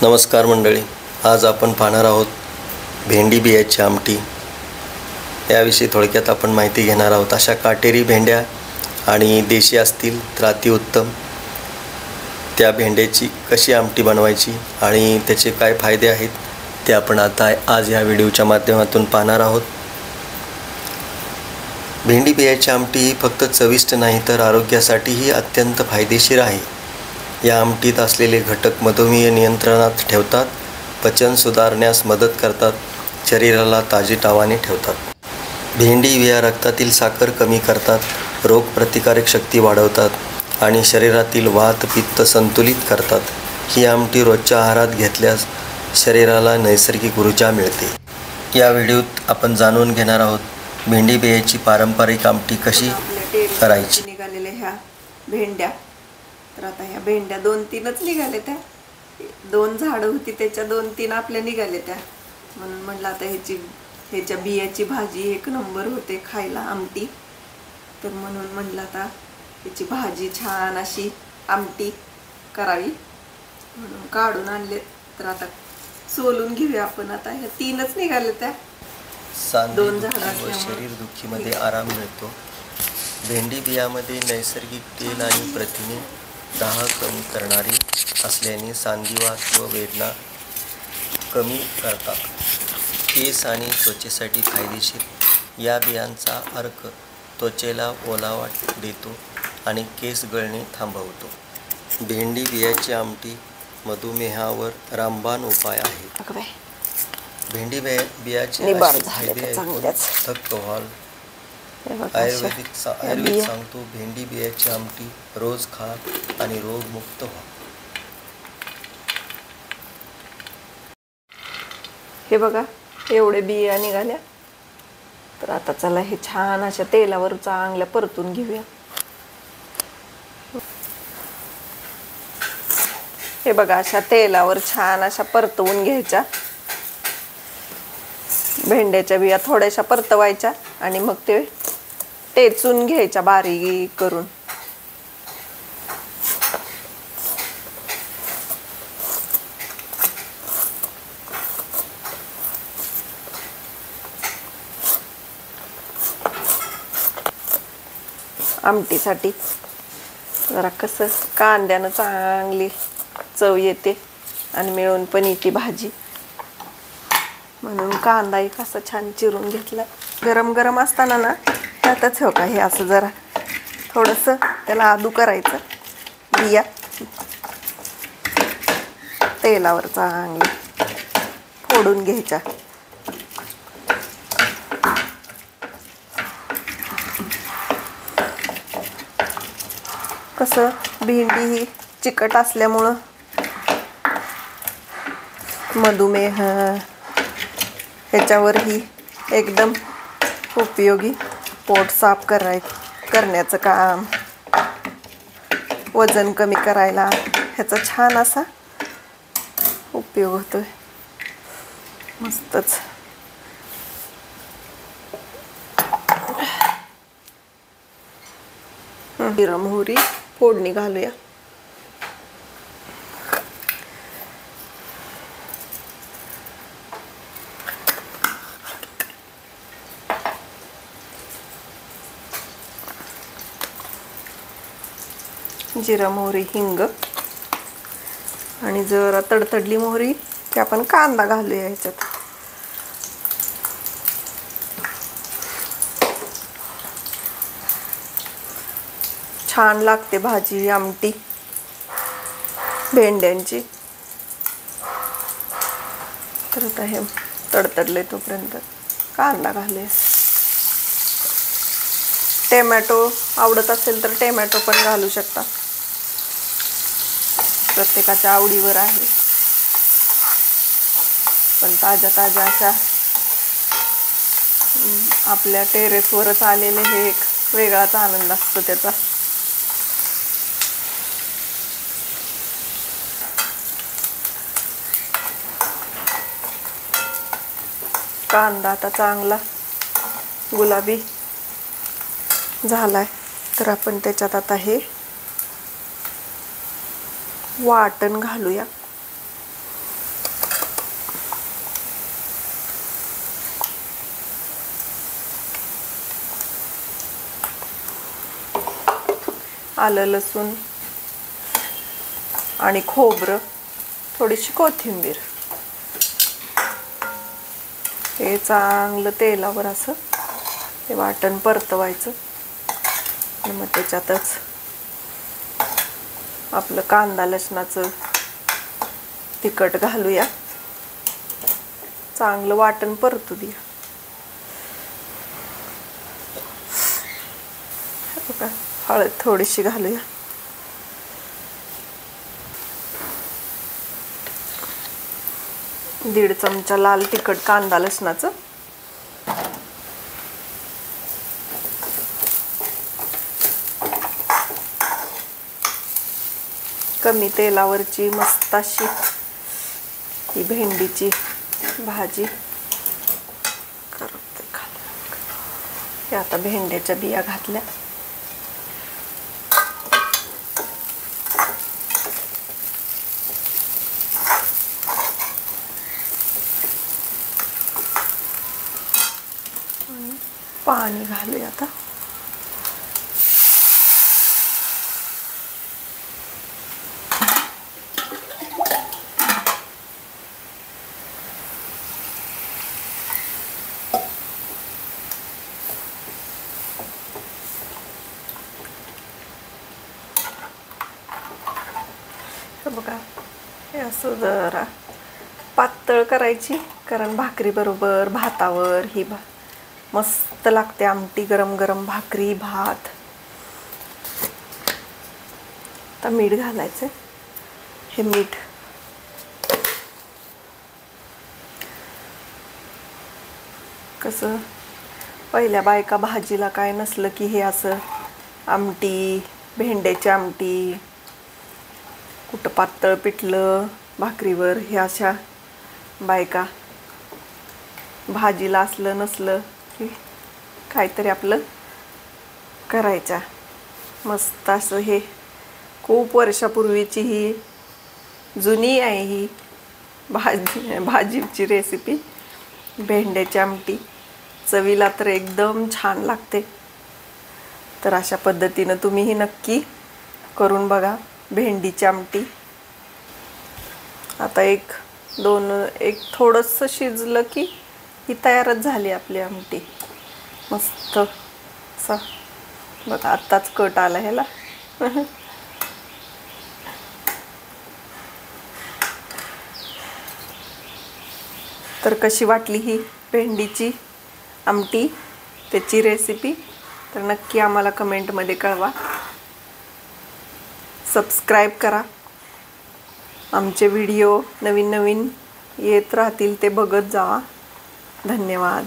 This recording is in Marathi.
नमस्कार मंडळी, आज आपण पाहणार आहोत भेंडी बियाची आमटी। याविषयी थोडक्यात आपण माहिती घेणार आहोत। अशा काटेरी भेंड्या आणि देशी असतील तर अतिउत्तम। त्या भेंड्याची कशी आमटी बनवायची आणि त्याचे काय फायदे आहेत ते आपण आज या व्हिडिओच्या माध्यमातून पाहणार आहोत। भेंडी बियाची आमटी ही फक्त चविष्ट नाही तर आरोग्यासाठीही अत्यंत फायदेशीर आहे। या आमटीत असलेले घटक मधुमेह नियंत्रणात ठेवतात, पचन सुधारण्यास मदत करतात, शरीराला ताजीतवाने ठेवतात। भेंडी बिया रक्तातील साखर कमी करतात, रोगप्रतिकारक शक्ती वाढवतात आणि शरीरातील वात पित्त संतुलित करतात। ही आमटी रोजच्या आहारात घेतल्यास शरीराला नैसर्गिक ऊर्जा मिळते। या व्हिडिओत आपण जाणून घेणार आहोत भेंडी बियाची पारंपरिक आमटी कशी करायची। निघालेल्या ह्या भेंड्या, तर आता ह्या भेंड्या 2-3च निघाले। त्या 2 झाडं होती, त्याच्या 2-3 आपल्या निघाले त्या, म्हणून म्हटलं आता ह्याच्या बियाची भाजी एक नंबर होते खायला, आमटी। तर म्हणून म्हटलं आता ह्याची भाजी छान अशी आमटी करावी म्हणून काढून आणले। तर आता सोलून घेऊया आपण। आता ह्या 3च निघाले त्या, 2 झाडं। शरीर दुखीमध्ये आराम मिळतो। भेंडी बियामध्ये नैसर्गिक तेल आणि प्रथिने दाह कमी करणारी असल्याने सांधिवात व वेदना कमी करतात। केस आणि त्वचेसाठी फायदेशीर। या बियांचा अर्क त्वचेला ओलावा देतो आणि केस गळणे थांबवतो। भेंडी बियाची आमटी मधुमेहावर रामबाण उपाय आहे। भेंडी बियाचे फायदे थक्क व्हाल। आयुर्वेदिक सांगतो भेंडी बियाची आमटी रोज खा आणि रोगमुक्त व्हा। हे बघा एवढे बिया निघाल्या। तर आता चला हे छान अशा तेलावर चांगल्या परतून घेऊया। हे बघा अशा तेलावर छान अशा परतवून घ्यायच्या। भेंड्याच्या बिया थोड्याशा परतवायच्या आणि मग ते टेचून घ्यायच्या बारीक करून। आमटीसाठी जरा कसं कांद्यानं चांगली चव येते आणि मिळून पण येते भाजी, म्हणून कांदा एक असा छान चिरून घेतला। गरम गरम असताना ना त्यातच हो का हे असं जरा थोडंसं त्याला आदू करायचं। बिया तेलावर चांगली फोडून घ्यायच्या। कसं भेंडी ही चिकट असल्यामुळं मधुमेह ह्याच्यावरही एकदम उपयोगी। पोट साफ करण्याचं काम, वजन कमी करायला ह्याचा छान असा उपयोग होतोय। मस्तच। जिरं मोहरी फोडणी घालूया। जिरा मोहरी हिंग आणि जरा तडतडली मोहरी की आपण कांदा घालूया ह्याच्यात। छान लागते भाजी आमटी भेंड्यांची। तर आता हे तडतडले तोपर्यंत कांदा घालूया। टोमॅटो आवडत असेल तर टोमॅटो पण घालू शकता, प्रत्येकाच्या आवडीवर आहे। पण ताज्या ताज्या अशा आपल्या टेरेसवरच आलेले हे एक वेगळाच आनंद असतो त्याचा। कांदा आता चांगला गुलाबी झालाय, तर आपण त्याच्यात आता हे वाटण घालूया। आलं लसूण आणि खोबरं, थोडीशी कोथिंबीर, हे चांगलं तेलावर असं हे वाटण परतवायचं आणि मग त्याच्यातच आपलं कांदा लसणाचं तिखट घालूया, चांगलं वाटण परतू द्या. बघा, हळद थोडीशी घालूया. दीड चमचा लाल तिखट कांदा लसणाचं, कमी तेलावरची मस्त अशी ही भेंडीची भाजी करते. हे आता भेंड्याच्या बिया घातल्या. पाणी घालूया आता. बघा, हे असं जरा पातळ करायची, कारण भाकरी बरोबर भातावर ही मस्त लागते आमटी. गरम गरम भाकरी भात. आता मीठ घालायचं. हे मीठ कसं, पहिल्या बायका भाजीला काय नसलं की हे असं आमटी, भेंड्याची आमटी, कुठं पातळ पिठलं भाकरीवर, हे अशा बायका भाजीला असलं नसलं की काहीतरी आपलं करायच्या. मस्त असं हे खूप वर्षापूर्वीची ही जुनी आहे ही भाजीची रेसिपी, भेंड्याची आमटी. चवीला तर एकदम छान लागते. तर अशा पद्धतीनं तुम्हीही नक्की करून बघा भेंडीची आमटी. आता एक थोडंसं शिजलं की ही तयारच झाली आपली आमटी. मस्त असा बघा, आत्ताच कट आला ह्याला. तर कशी वाटली ही भेंडीची आमटी, त्याची रेसिपी, तर नक्की आम्हाला कमेंटमध्ये कळवा. सबस्क्राईब करा. आमचे व्हिडिओ नवीन नवीन येत राहतील ते बघत जावा. धन्यवाद.